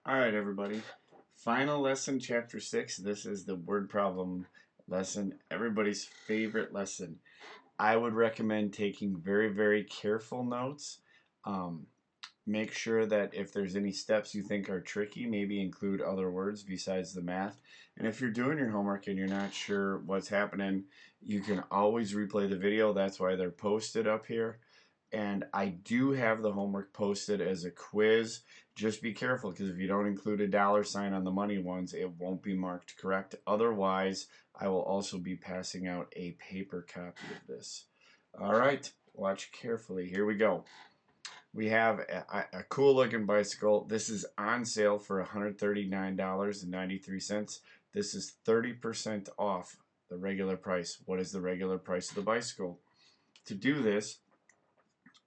Alright, everybody. Final lesson, chapter 6. This is the word problem lesson, everybody's favorite lesson. I would recommend taking very, very careful notes. Um, Make sure that if there's any steps you think are tricky, maybe include other words besides the math. And if you're doing your homework and you're not sure what's happening, you can always replay the video. That's why they're posted up here. And I do have the homework posted as a quiz. Just be careful, because if you don't include a dollar sign on the money ones, it won't be marked correct. Otherwise, I will also be passing out a paper copy of this. All right, watch carefully. Here we go. We have a cool looking bicycle. This is on sale for $139.93. This is 30% off the regular price. What is the regular price of the bicycle? To do this,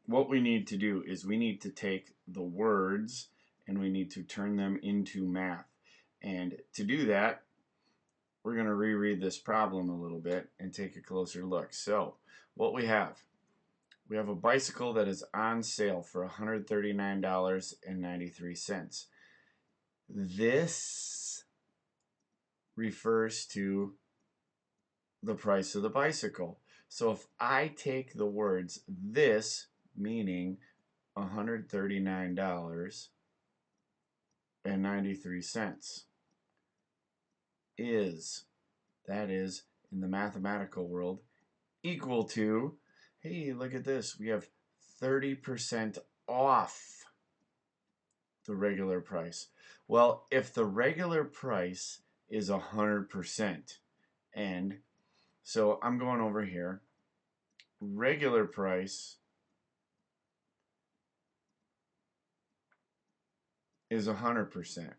what we need to do is we need to take the words and we need to turn them into math. And to do that, we're going to reread this problem a little bit and take a closer look. So, what we have a bicycle that is on sale for $139.93. This refers to the price of the bicycle. So if I take the words this, meaning $139.93 that is, in the mathematical world, equal to, hey, look at this, we have 30% off the regular price. Well, if the regular price is 100%, and so I'm going over here, regular price is 100%.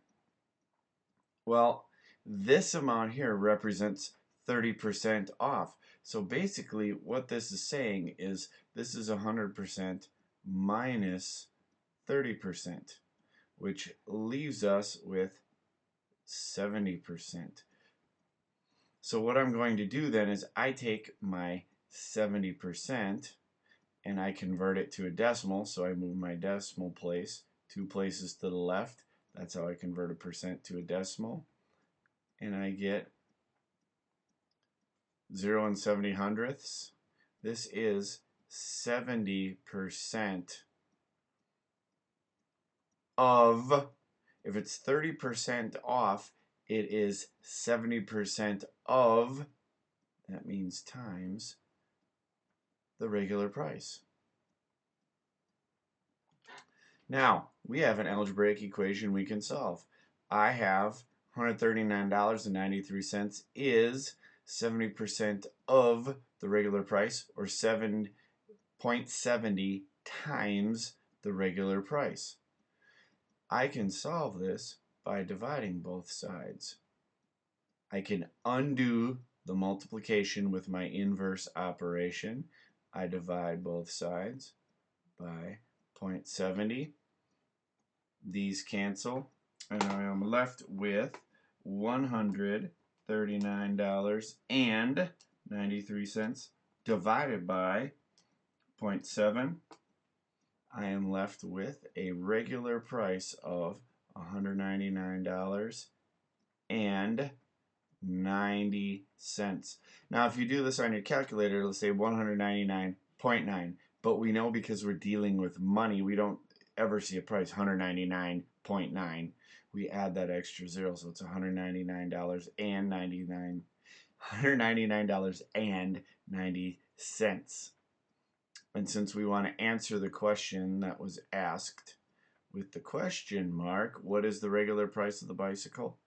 Well, this amount here represents 30% off. So basically what this is saying is this is 100% minus 30%, which leaves us with 70%. So what I'm going to do then is I take my 70% and I convert it to a decimal. So I move my decimal place 2 places to the left. That's how I convert a percent to a decimal. And I get 0 70 hundredths. This is 70% of, if it's 30% off, it is 70% of, that means times, the regular price. Now, we have an algebraic equation we can solve. I have $139.93 is 70% of the regular price, or 7.70 times the regular price. I can solve this by dividing both sides. I can undo the multiplication with my inverse operation. I divide both sides by 0.70. These cancel, and I am left with $139.93 divided by 0.7. I am left with a regular price of $199.90. Now, if you do this on your calculator, it'll say 199.9. But we know, because we're dealing with money, we don't ever see a price 199.9. We add that extra zero, so it's $199.90. And since we want to answer the question that was asked with the question mark, what is the regular price of the bicycle?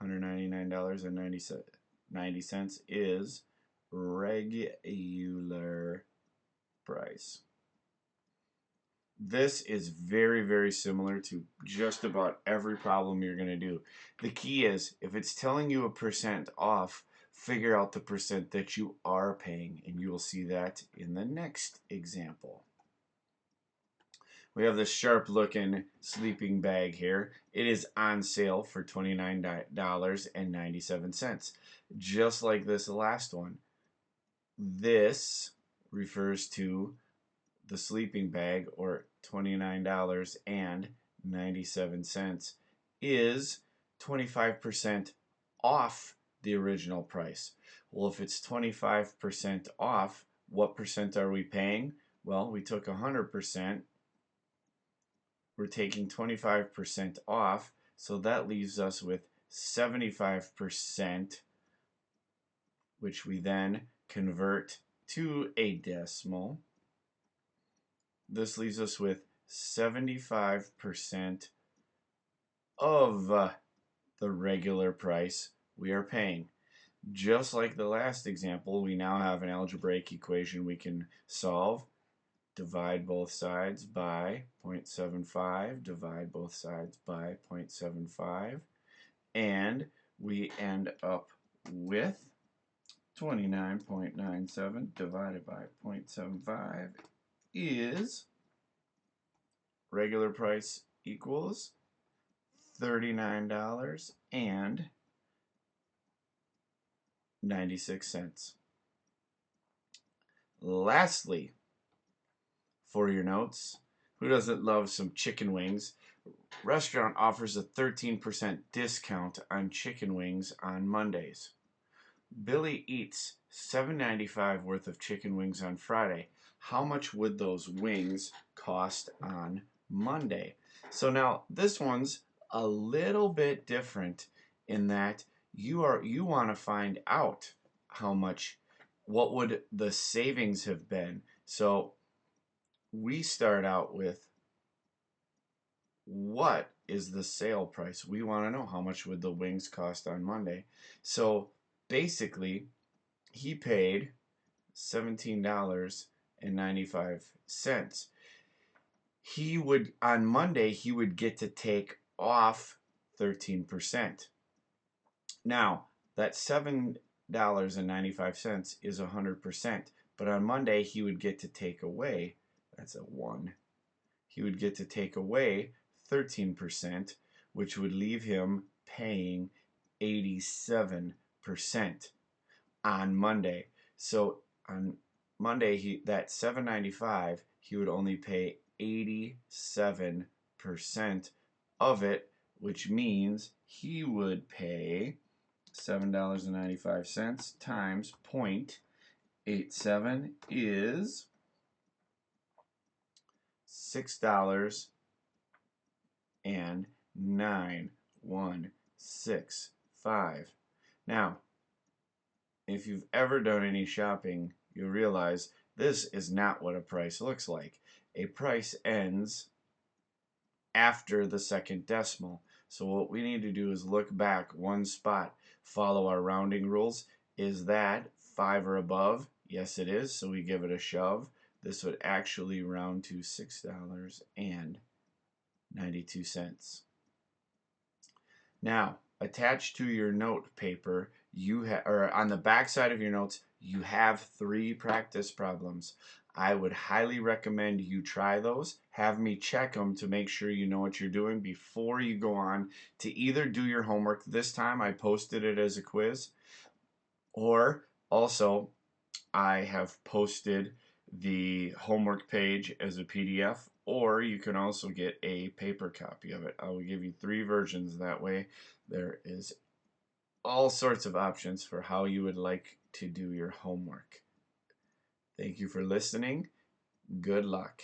$199.90 is regular price. This is very, very similar to just about every problem you're going to do. The key is, if it's telling you a percent off, figure out the percent that you are paying, and you will see that in the next example. We have this sharp looking sleeping bag here. It is on sale for $29.97, just like this last one. This refers to the sleeping bag, or $29.97, is 25% off the original price. Well, if it's 25% off, what percent are we paying? Well, we took 100%. We're taking 25% off, so that leaves us with 75%, which we then convert to a decimal. This leaves us with 75% of the regular price we are paying. Just like the last example, we now have an algebraic equation we can solve. Divide both sides by 0.75, divide both sides by 0.75, and we end up with 29.97 divided by 0.75 is regular price equals $39.96. Lastly, for your notes, who doesn't love some chicken wings? Restaurant offers a 13% discount on chicken wings on Mondays. Billy eats $7.95 worth of chicken wings on Friday. How much would those wings cost on Monday? So now this one's a little bit different in that you want to find out how much, what would the savings have been. So we start out with, what is the sale price? We want to know how much would the wings cost on Monday. So basically, he paid $17.95. He would, on Monday, he would get to take off 13%. Now, that $7.95 is 100%, but on Monday, he would get to take away, that's a 1, he would get to take away 13%, which would leave him paying 87% on Monday. So on Monday, that $7.95, he would only pay 87% of it, which means he would pay $7.95 times 0.87 is $6.9165. Now, if you've ever done any shopping, you'll realize this is not what a price looks like. A price ends after the second decimal. So what we need to do is look back one spot, follow our rounding rules. Is that 5 or above? Yes, it is, so we give it a shove. This would actually round to $6.92. Now, attached to your note paper, or on the back side of your notes, you have 3 practice problems. I would highly recommend you try those. Have me check them to make sure you know what you're doing before you go on to either do your homework. This time I posted it as a quiz, or also I have posted the homework page as a PDF, or you can also get a paper copy of it. I will give you 3 versions. That way there is all sorts of options for how you would like to do your homework. Thank you for listening. Good luck.